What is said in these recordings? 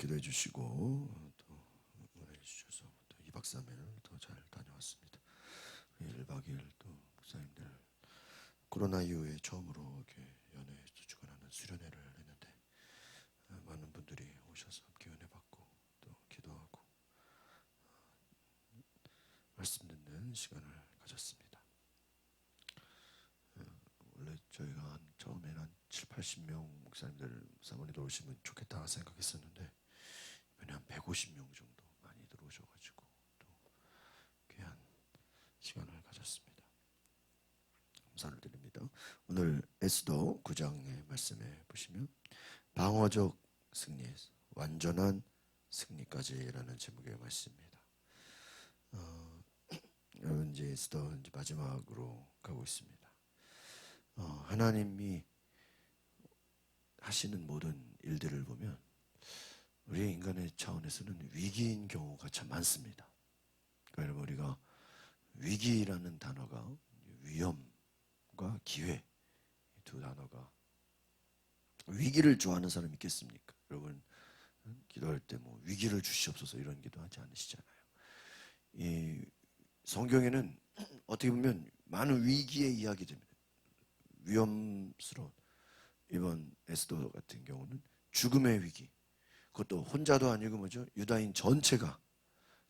기도해 주시고 또 응원해 주셔서 또 2박 3일 더 잘 다녀왔습니다. 1박 2일 또 목사님들 코로나 이후에 처음으로 이렇게 연회에서 주관하는 수련회를 했는데 많은 분들이 오셔서 함께 은혜 받고 또 기도하고 말씀 듣는 시간을 가졌습니다. 원래 저희가 처음에는 한 7, 80명 목사님들 사모님들 오시면 좋겠다 생각했었는데 이번에 한 150명 정도 많이 들어오셔가지고 또 귀한 시간을 가졌습니다. 감사를 드립니다. 오늘 에스더 9장의 말씀에 보시면 방어적 승리에서 완전한 승리까지라는 제목의 말씀입니다. 여러분 이제 에스더 이제 마지막으로 가고 있습니다. 하나님이 하시는 모든 일들을 보면 우리 인간의 차원에서는 위기인 경우가 참 많습니다. 그러니까 우리가 위기라는 단어가 위험과 기회 두 단어가 위기를 좋아하는 사람이 있겠습니까? 여러분 기도할 때 뭐 위기를 주시옵소서 이런 기도하지 않으시잖아요. 이 성경에는 어떻게 보면 많은 위기의 이야기들입니다. 위험스러운 이번 에스더 같은 경우는 죽음의 위기, 그것도 혼자도 아니고 뭐죠? 유다인 전체가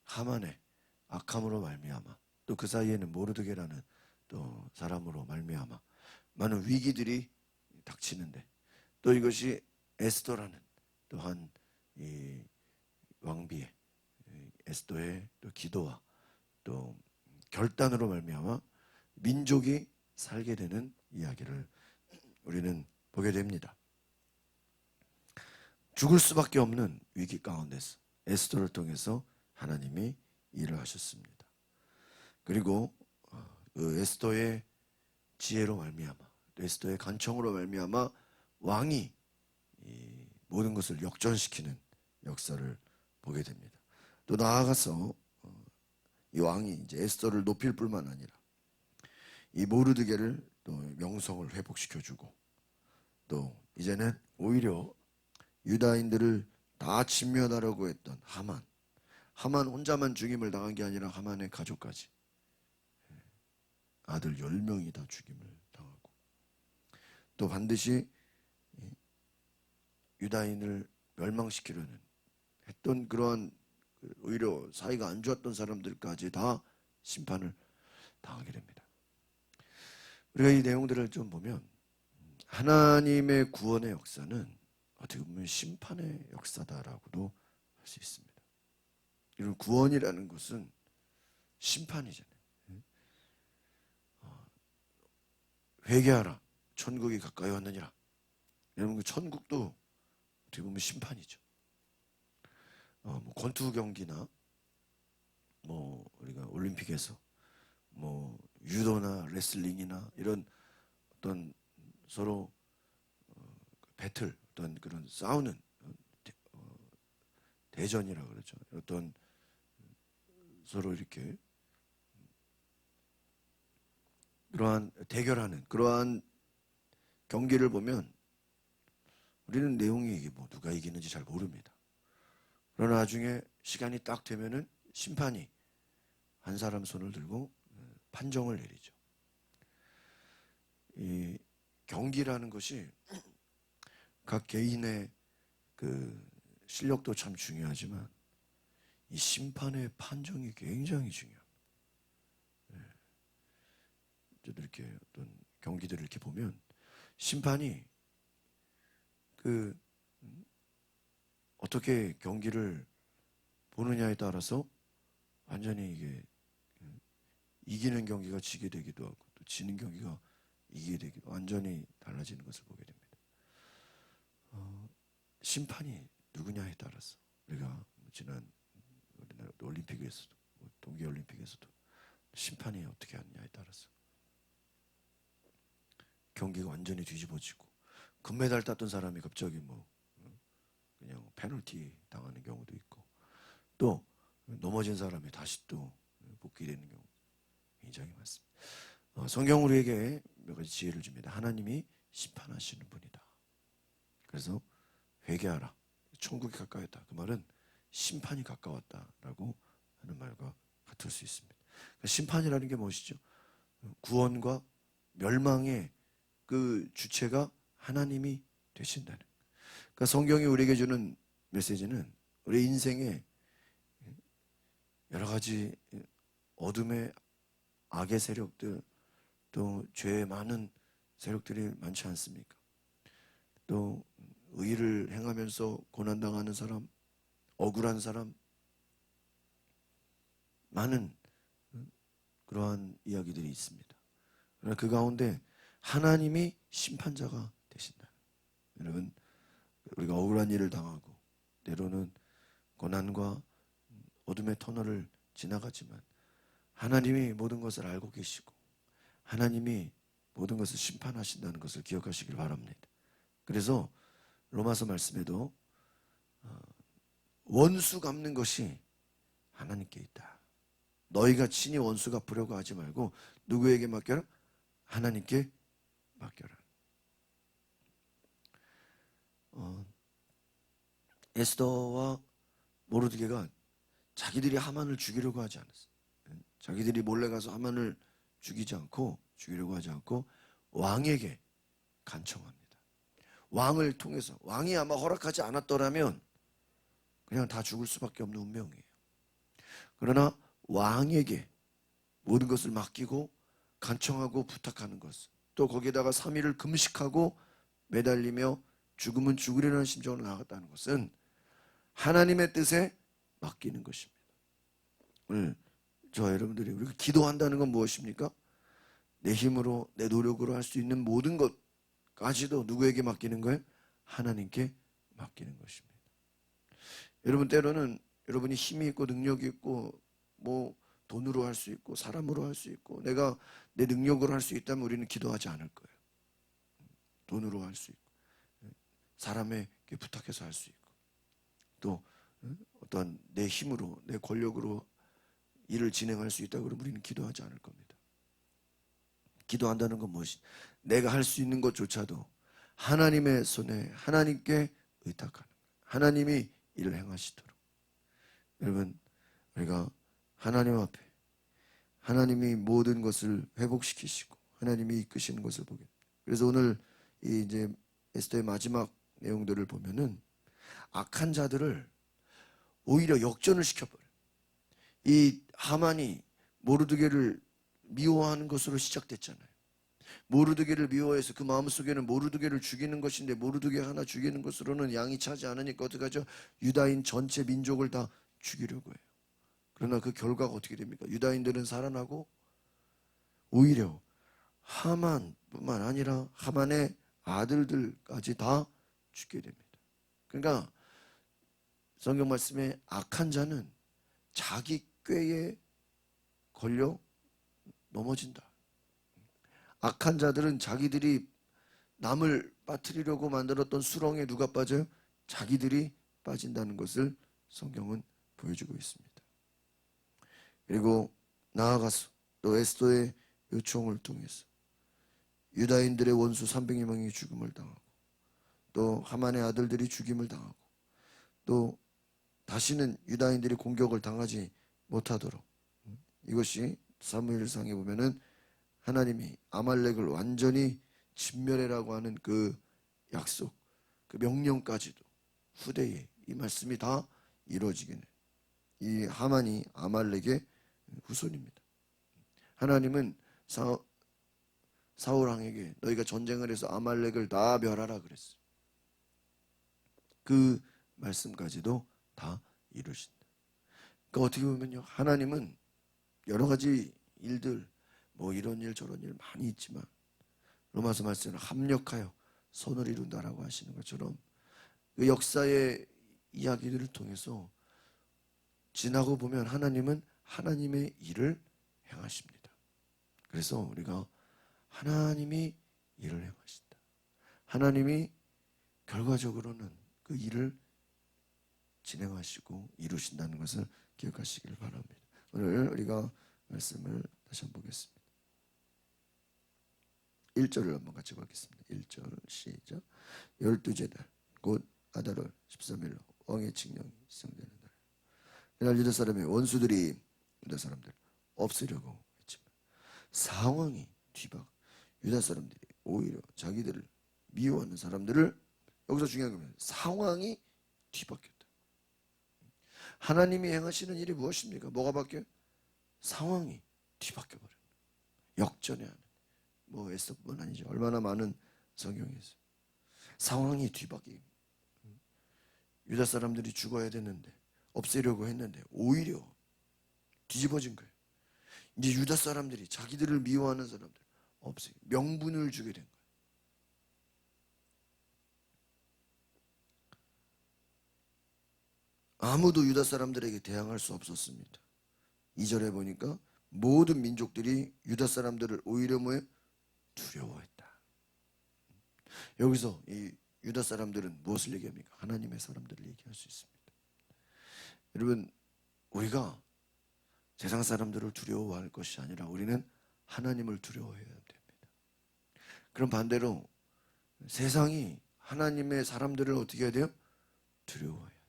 하만의 악함으로 말미암아 또 그 사이에는 모르드게라는 또 사람으로 말미암아 많은 위기들이 닥치는데 또 이것이 에스더라는 또한 이 왕비의 에스더의 또 기도와 또 결단으로 말미암아 민족이 살게 되는 이야기를 우리는 보게 됩니다. 죽을 수밖에 없는 위기 가운데서 에스더를 통해서 하나님이 일을 하셨습니다. 그리고 그 에스더의 지혜로 말미암아 에스더의 간청으로 말미암아 왕이 이 모든 것을 역전시키는 역사를 보게 됩니다. 또 나아가서 이 왕이 이제 에스더를 높일 뿐만 아니라 이 모르드게를 또 명성을 회복시켜주고 또 이제는 오히려 유다인들을 다 진멸하려고 했던 하만 혼자만 죽임을 당한 게 아니라 하만의 가족까지 아들 10명이 다 죽임을 당하고 또 반드시 유다인을 멸망시키려는 했던 그러한 오히려 사이가 안 좋았던 사람들까지 다 심판을 당하게 됩니다. 우리가 이 내용들을 좀 보면 하나님의 구원의 역사는 어떻게 보면 심판의 역사다라고도 할 수 있습니다. 이런 구원이라는 것은 심판이잖아요. 회개하라, 천국이 가까이 왔느니라. 여러분 그 천국도 어떻게 보면 심판이죠. 뭐 권투 경기나 뭐 우리가 올림픽에서 뭐 유도나 레슬링이나 이런 어떤 서로 배틀 어떤 그런 싸우는 대전이라 그러죠. 어떤 서로 이렇게 그러한 대결하는 그러한 경기를 보면 우리는 내용이 이게 뭐 누가 이기는지 잘 모릅니다. 그러나 나중에 시간이 딱 되면은 심판이 한 사람 손을 들고 판정을 내리죠. 이 경기라는 것이 각 개인의 그 실력도 참 중요하지만 이 심판의 판정이 굉장히 중요합니다. 저도 이렇게 어떤 경기들을 이렇게 보면 심판이 그 어떻게 경기를 보느냐에 따라서 완전히 이게 이기는 경기가 지게 되기도 하고 또 지는 경기가 이기게 되기도 완전히 달라지는 것을 보게 됩니다. 심판이 누구냐에 따라서 우리가 지난 우리나라 올림픽에서도 동계올림픽에서도 심판이 어떻게 하느냐에 따라서 경기가 완전히 뒤집어지고 금메달 땄던 사람이 갑자기 뭐 그냥 페널티 당하는 경우도 있고 또 넘어진 사람이 다시 또 복귀되는 경우 굉장히 많습니다. 성경 우리에게 몇 가지 지혜를 줍니다. 하나님이 심판하시는 분이다. 그래서 회개하라. 천국이 가까웠다. 그 말은 심판이 가까웠다라고 하는 말과 같을 수 있습니다. 그러니까 심판이라는 게 무엇이죠? 구원과 멸망의 그 주체가 하나님이 되신다는. 그러니까 성경이 우리에게 주는 메시지는 우리 인생에 여러 가지 어둠의 악의 세력들, 또 죄의 많은 세력들이 많지 않습니까? 또 의를 행하면서 고난당하는 사람, 억울한 사람, 많은 그러한 이야기들이 있습니다. 그러나 그 가운데 하나님이 심판자가 되신다. 여러분, 우리가 억울한 일을 당하고 때로는 고난과 어둠의 터널을 지나가지만 하나님이 모든 것을 알고 계시고 하나님이 모든 것을 심판하신다는 것을 기억하시길 바랍니다. 그래서 로마서 말씀에도 원수 갚는 것이 하나님께 있다. 너희가 친히 원수 갚으려고 하지 말고 누구에게 맡겨라? 하나님께 맡겨라. 에스더와 모르드게가 자기들이 하만을 죽이려고 하지 않았어요. 자기들이 몰래 가서 하만을 죽이려고 하지 않고 왕에게 간청합니다. 왕을 통해서, 왕이 아마 허락하지 않았더라면 그냥 다 죽을 수밖에 없는 운명이에요. 그러나 왕에게 모든 것을 맡기고 간청하고 부탁하는 것, 또 거기에다가 3일을 금식하고 매달리며 죽으면 죽으려는 심정으로 나갔다는 것은 하나님의 뜻에 맡기는 것입니다. 오늘 저 여러분들이 우리가 기도한다는 건 무엇입니까? 내 힘으로, 내 노력으로 할 수 있는 모든 것까지도 누구에게 맡기는 거예요? 하나님께 맡기는 것입니다. 여러분, 때로는 여러분이 힘이 있고 능력이 있고 뭐 돈으로 할 수 있고 사람으로 할 수 있고 내가 내 능력으로 할 수 있다면 우리는 기도하지 않을 거예요. 돈으로 할 수 있고 사람에게 부탁해서 할 수 있고 또 어떠한 내 힘으로, 내 권력으로 일을 진행할 수 있다고 그러면 우리는 기도하지 않을 겁니다. 기도한다는 건 무엇이? 내가 할 수 있는 것조차도 하나님의 손에 하나님께 의탁하는 거예요. 하나님이 일을 행하시도록. 여러분, 우리가 하나님 앞에 하나님이 모든 것을 회복시키시고 하나님이 이끄시는 것을 보게 됩니다. 그래서 오늘 이제 에스더의 마지막 내용들을 보면은 악한 자들을 오히려 역전을 시켜버려요. 이 하만이 모르드게를 미워하는 것으로 시작됐잖아요. 모르드게를 미워해서 그 마음속에는 모르드게를 죽이는 것인데 모르드게 하나 죽이는 것으로는 양이 차지 않으니까 어떡하죠? 유다인 전체 민족을 다 죽이려고 해요. 그러나 그 결과가 어떻게 됩니까? 유다인들은 살아나고 오히려 하만뿐만 아니라 하만의 아들들까지 다 죽게 됩니다. 그러니까 성경 말씀에 악한 자는 자기 꾀에 걸려 넘어진다. 악한 자들은 자기들이 남을 빠뜨리려고 만들었던 수렁에 누가 빠져요? 자기들이 빠진다는 것을 성경은 보여주고 있습니다. 그리고 나아가서 또 에스더의 요청을 통해서 유다인들의 원수 300여 명이 죽음을 당하고 또 하만의 아들들이 죽임을 당하고 또 다시는 유다인들이 공격을 당하지 못하도록 이것이 사무엘상에 보면은 하나님이 아말렉을 완전히 진멸해라고 하는 그 약속, 그 명령까지도 후대에 이 말씀이 다 이루어지게 돼요. 이 하만이 아말렉의 후손입니다. 하나님은 사울 왕에게 너희가 전쟁을 해서 아말렉을 다 멸하라 그랬어요. 그 말씀까지도 다 이루신다. 그러니까 어떻게 보면요, 하나님은 여러 가지 일들, 뭐 이런 일 저런 일 많이 있지만 로마서 말씀은 합력하여 선을 이룬다라고 하시는 것처럼 그 역사의 이야기들을 통해서 지나고 보면 하나님은 하나님의 일을 행하십니다. 그래서 우리가 하나님이 일을 행하신다. 하나님이 결과적으로는 그 일을 진행하시고 이루신다는 것을 기억하시길 바랍니다. 오늘 우리가 말씀을 다시 한번 보겠습니다. 1절을 한번 같이 보겠습니다. 1절 시작. 12째 달 곧 아달월 13일로 왕의 칙령이 시행되는 날. 그날 유다 사람의 원수들이 유다 사람들 없애려고 했지만 상황이 뒤바뀌어 유다 사람들이 오히려 자기들을 미워하는 사람들을, 여기서 중요한 겁니다. 상황이 뒤바뀌었다. 하나님이 행하시는 일이 무엇입니까? 뭐가 바뀌어요? 상황이 뒤바뀌어버려요. 역전해야 하는, 뭐 에스더뿐만 아니죠. 얼마나 많은 성경에서 상황이 뒤바뀌고 유다 사람들이 죽어야 되는데, 없애려고 했는데 오히려 뒤집어진 거예요. 이제 유다 사람들이 자기들을 미워하는 사람들 없애요. 명분을 주게 된 거예요. 아무도 유다 사람들에게 대항할 수 없었습니다. 2절에 보니까 모든 민족들이 유다 사람들을 오히려 뭐예요? 두려워했다. 여기서 이 유다 사람들은 무엇을 얘기합니까? 하나님의 사람들을 얘기할 수 있습니다. 여러분, 우리가 세상 사람들을 두려워할 것이 아니라 우리는 하나님을 두려워해야 됩니다. 그럼 반대로 세상이 하나님의 사람들을 어떻게 해야 돼요? 두려워해야 돼요.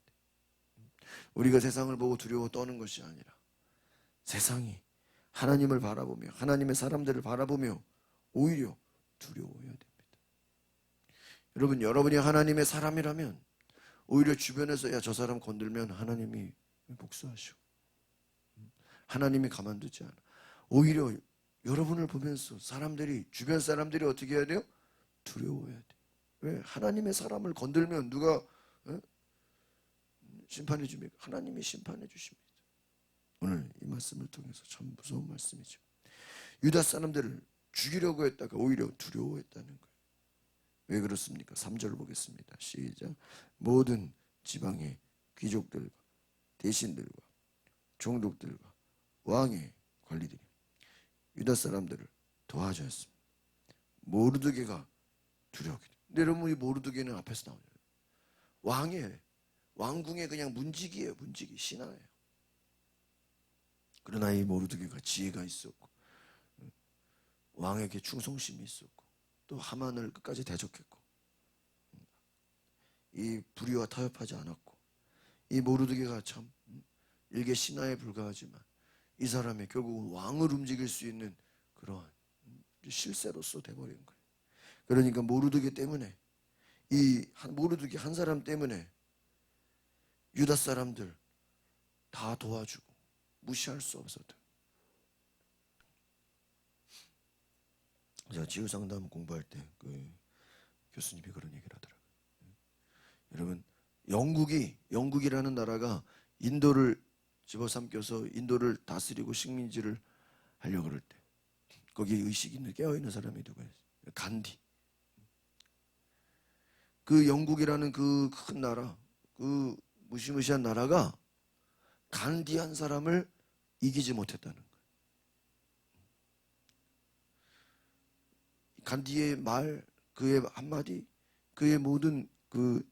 우리가 세상을 보고 두려워 떠는 것이 아니라 세상이 하나님을 바라보며 하나님의 사람들을 바라보며 오히려 두려워해야 됩니다. 여러분, 여러분이 하나님의 사람이라면 오히려 주변에서 야, 저 사람 건들면 하나님이 복수하시고 하나님이 가만두지 않아. 오히려 여러분을 보면서 사람들이, 주변 사람들이 어떻게 해야 돼요? 두려워해야 돼요. 왜? 하나님의 사람을 건들면 누가 심판해 줍니까? 하나님이 심판해 주십니다. 오늘 이 말씀을 통해서 참 무서운 말씀이죠. 유다 사람들을 죽이려고 했다가 오히려 두려워했다는 거예요. 왜 그렇습니까? 3절 보겠습니다. 시작. 모든 지방의 귀족들과 대신들과 종족들과 왕의 관리들이 유다 사람들을 도와주었습니다. 모르드게가 두려워했다. 근데 여러분, 이 모르드게는 앞에서 나오잖아요. 왕궁의 그냥 문지기예요. 문지기, 신하예요. 그러나 이 모르드게가 지혜가 있었고 왕에게 충성심이 있었고 또 하만을 끝까지 대적했고 이 불의와 타협하지 않았고, 이 모르드게가 참 일개 신하에 불과하지만 이 사람이 결국은 왕을 움직일 수 있는 그러한 실세로서 돼버린 거예요. 그러니까 모르드게 때문에, 이 모르드게 한 사람 때문에 유다 사람들 다 도와주고 무시할 수 없었던. 제가 지구상담 공부할 때 그 교수님이 그런 얘기를 하더라고요. 여러분, 영국이라는 나라가 인도를 집어삼켜서 인도를 다스리고 식민지를 하려고 그럴 때 거기에 의식이 있는, 깨어있는 사람이 누구예요? 간디. 그 영국이라는 그 큰 나라, 그 무시무시한 나라가 간디 한 사람을 이기지 못했다는 거예요. 간디의 말, 그의 한마디, 그의 모든 그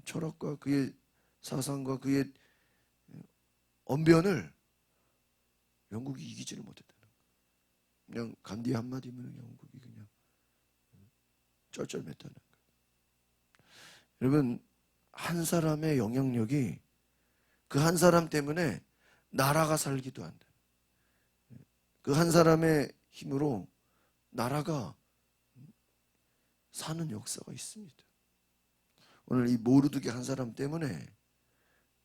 철학과 그의 사상과 그의 언변을 영국이 이기지를 못했다는 거예요. 그냥 간디 한마디면 영국이 그냥 쩔쩔맸다는 거예요. 여러분, 한 사람의 영향력이 그 한 사람 때문에 나라가 살기도 한다. 그 한 사람의 힘으로 나라가 사는 역사가 있습니다. 오늘 이 모르드게 한 사람 때문에,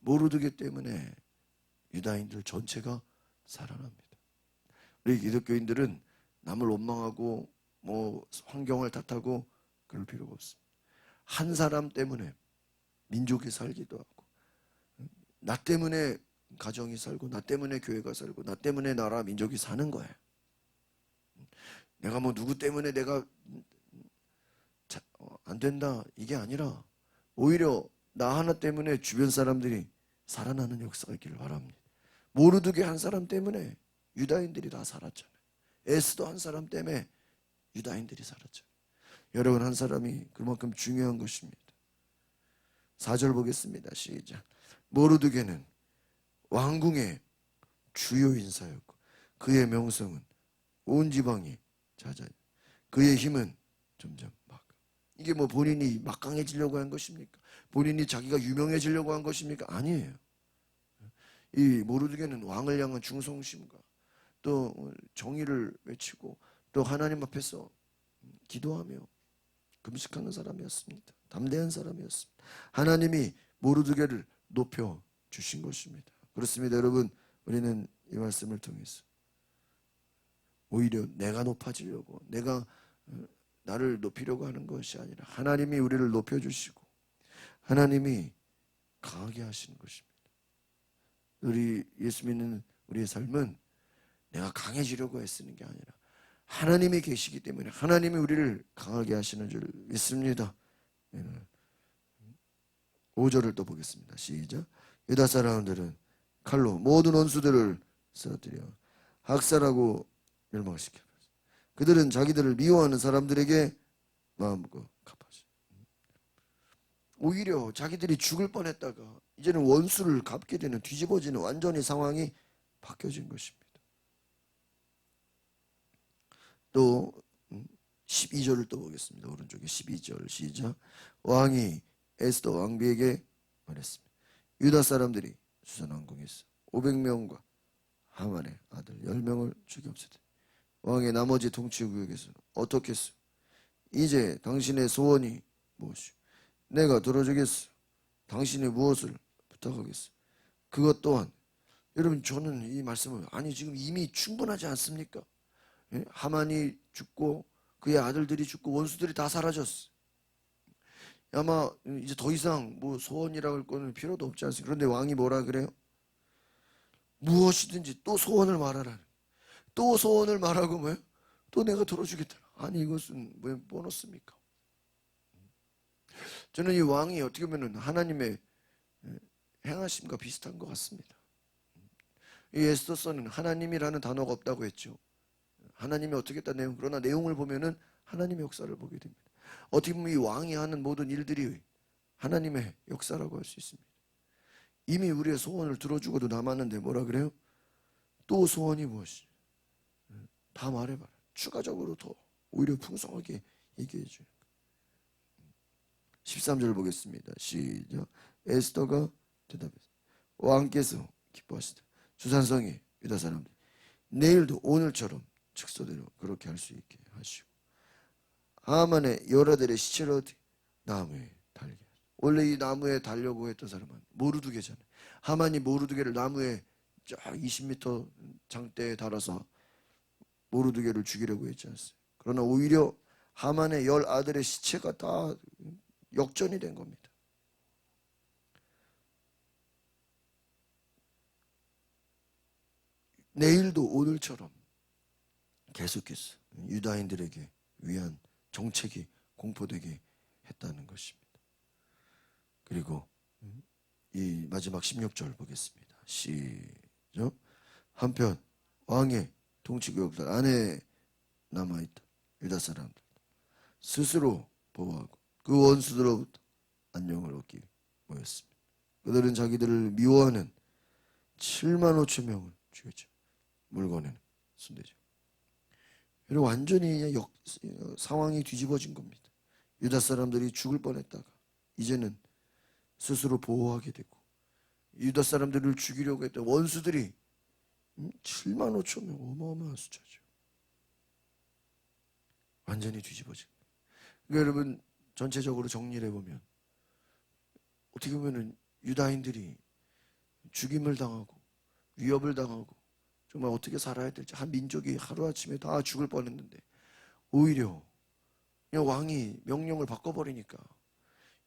모르드게 때문에 유다인들 전체가 살아납니다. 우리 기독교인들은 남을 원망하고 뭐 환경을 탓하고 그럴 필요가 없습니다. 한 사람 때문에 민족이 살기도 하고, 나 때문에 가정이 살고, 나 때문에 교회가 살고, 나 때문에 나라 민족이 사는 거예요. 내가 뭐 누구 때문에 내가 안 된다 이게 아니라 오히려 나 하나 때문에 주변 사람들이 살아나는 역사가 있기를 바랍니다. 모르드게 한 사람 때문에 유다인들이 다 살았잖아요. 에스더 한 사람 때문에 유다인들이 살았잖아요. 여러분, 한 사람이 그만큼 중요한 것입니다. 4절 보겠습니다. 시작. 모르드게는 왕궁의 주요 인사였고 그의 명성은 온 지방이 자자요. 그의 힘은 점점 막. 이게 뭐 본인이 막강해지려고 한 것입니까? 본인이 자기가 유명해지려고 한 것입니까? 아니에요. 이 모르드게는 왕을 향한 충성심과 또 정의를 외치고 또 하나님 앞에서 기도하며 금식하는 사람이었습니다. 담대한 사람이었습니다. 하나님이 모르드게를 높여 주신 것입니다. 그렇습니다. 여러분, 우리는 이 말씀을 통해서 오히려 내가 높아지려고, 내가 나를 높이려고 하는 것이 아니라 하나님이 우리를 높여주시고 하나님이 강하게 하시는 것입니다. 우리 예수 믿는 우리의 삶은 내가 강해지려고 애쓰는 게 아니라 하나님이 계시기 때문에 하나님이 우리를 강하게 하시는 줄 믿습니다. 5절을 또 보겠습니다. 시작. 유다 사람들은 칼로 모든 원수들을 쓰러뜨려 학살하고 멸망시켜 그들은 자기들을 미워하는 사람들에게 마음껏 갚았어요. 오히려 자기들이 죽을 뻔했다가 이제는 원수를 갚게 되는, 뒤집어지는 완전히 상황이 바뀌어진 것입니다. 또 12절을 또 보겠습니다. 오른쪽에 12절 시작. 왕이 에스더 왕비에게 말했습니다. 유다 사람들이 수산왕궁에서 500명과 하만의 아들 10명을 죽였으되 왕의 나머지 통치구역에서는 어떻게 했소? 이제 당신의 소원이 무엇이오? 내가 들어주겠소. 당신이 무엇을 부탁하겠소? 그것 또한, 여러분, 저는 이 말씀을, 아니 지금 이미 충분하지 않습니까? 예? 하만이 죽고 그의 아들들이 죽고 원수들이 다 사라졌어. 아마 이제 더 이상 뭐 소원이라고 할 거는 필요도 없지 않습니까? 그런데 왕이 뭐라 그래요? 무엇이든지 또 소원을 말하라. 또 소원을 말하고 뭐예요? 또 내가 들어주겠다. 아니 이것은 왜 보너스입니까? 저는 이 왕이 어떻게 보면 하나님의 행하심과 비슷한 것 같습니다. 이 에스더서는 하나님이라는 단어가 없다고 했죠. 하나님이 어떻게 했다 내용, 그러나 내용을 보면은 하나님의 역사를 보게 됩니다. 어떻게 보면 이 왕이 하는 모든 일들이 하나님의 역사라고 할 수 있습니다. 이미 우리의 소원을 들어주고도 남았는데 뭐라 그래요? 또 소원이 무엇이? 다 말해봐라. 추가적으로 더 오히려 풍성하게 얘기해 줘요. 13절 보겠습니다. 시작. 에스더가 대답했습니다. 왕께서 기뻐하시다. 주산성의 유다 사람들 내일도 오늘처럼 축소대로 그렇게 할 수 있게 하시고 하만의 여라들의 시체를 어디? 나무에 달게 하시고. 원래 이 나무에 달려고 했던 사람은 모르드게잖아요. 하만이 모르드게를 나무에 쫙 20m 장대에 달아서 모르드게를 죽이려고 했지 않습니까? 그러나 오히려 하만의 10 아들의 시체가 다 역전이 된 겁니다. 내일도 오늘처럼 계속해서 유다인들에게 위한 정책이 공포되게 했다는 것입니다. 그리고 이 마지막 16절 보겠습니다. 시작. 한편 왕의 통치구역들 안에 남아있던 유다 사람들 스스로 보호하고 그 원수들로부터 안녕을 얻기 모였습니다. 그들은 자기들을 미워하는 7만 5천 명을 죽였죠. 물건에는 순대죠. 여러분, 완전히 상황이 뒤집어진 겁니다. 유다 사람들이 죽을 뻔했다가 이제는 스스로 보호하게 되고 유다 사람들을 죽이려고 했던 원수들이 7만 5천 명, 어마어마한 숫자죠. 완전히 뒤집어진 거예요. 그러니까 여러분, 전체적으로 정리를 해보면 어떻게 보면 유다인들이 죽임을 당하고 위협을 당하고 정말 어떻게 살아야 될지, 한 민족이 하루아침에 다 죽을 뻔했는데 오히려 그냥 왕이 명령을 바꿔버리니까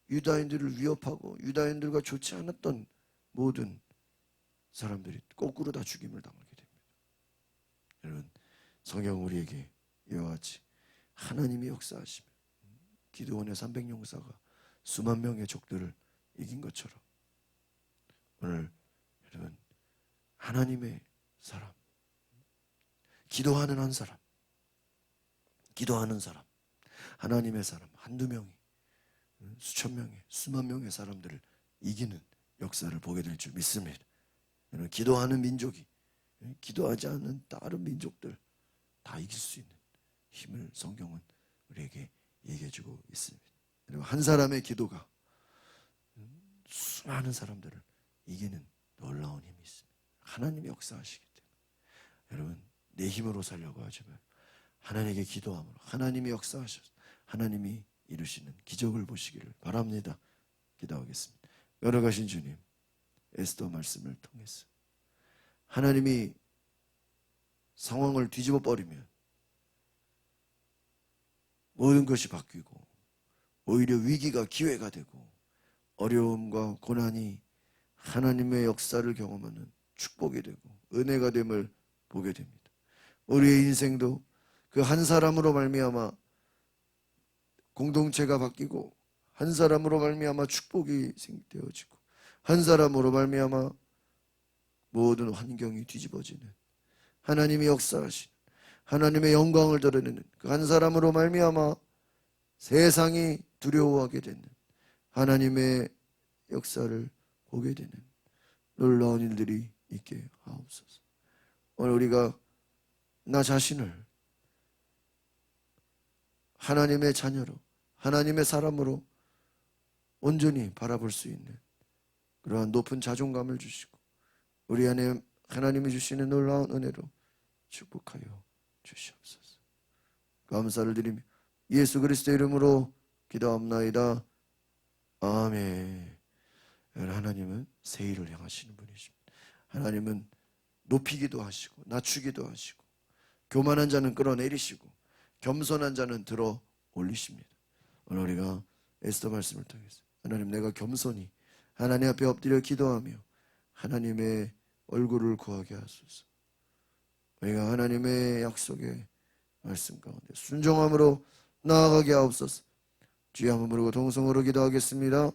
유다인들을 위협하고 유다인들과 좋지 않았던 모든 사람들이 거꾸로 다 죽임을 당하게 됩니다. 여러분, 성경 우리에게 이와 같이 하나님이 역사하시며 기드온의 300용사가 수만 명의 적들을 이긴 것처럼 오늘 여러분, 하나님의 사람, 기도하는 한 사람, 기도하는 사람, 하나님의 사람 한두 명이 수천 명의, 수만 명의 사람들을 이기는 역사를 보게 될 줄 믿습니다. 여러분, 기도하는 민족이 기도하지 않는 다른 민족들 다 이길 수 있는 힘을 성경은 우리에게 얘기해주고 있습니다. 한 사람의 기도가 수많은 사람들을 이기는 놀라운 힘이 있습니다. 하나님이 역사하시기 때문에. 여러분, 내 힘으로 살려고 하지 말고 하나님께 기도함으로 하나님이 역사하셔서 하나님이 이루시는 기적을 보시기를 바랍니다. 기도하겠습니다. 걸어가신 주님, 에스더 말씀을 통해서 하나님이 상황을 뒤집어 버리면 모든 것이 바뀌고 오히려 위기가 기회가 되고 어려움과 고난이 하나님의 역사를 경험하는 축복이 되고 은혜가 됨을 보게 됩니다. 우리의 인생도 그 한 사람으로 말미암아 공동체가 바뀌고 한 사람으로 말미암아 축복이 생기어지고 한 사람으로 말미암아 모든 환경이 뒤집어지는 하나님이 역사하신 하나님의 영광을 드러내는 그 한 사람으로 말미암아 세상이 두려워하게 되는 하나님의 역사를 보게 되는 놀라운 일들이 있게 하옵소서. 오늘 우리가 나 자신을 하나님의 자녀로 하나님의 사람으로 온전히 바라볼 수 있는 그러한 높은 자존감을 주시고 우리 안에 하나님이 주시는 놀라운 은혜로 축복하여 주시옵소서. 감사를 드리며 예수 그리스도의 이름으로 기도합나이다. 아멘. 하나님은 새 일을 향하시는 분이십니다. 하나님은 높이기도 하시고 낮추기도 하시고 교만한 자는 끌어내리시고 겸손한 자는 들어 올리십니다. 오늘 우리가 에스더 말씀을 통해서 하나님, 내가 겸손히 하나님 앞에 엎드려 기도하며 하나님의 얼굴을 구하게 하소서. 우리가 하나님의 약속의 말씀 가운데 순종함으로 나아가게 하옵소서. 주여 한번 부르고 동성으로 기도하겠습니다.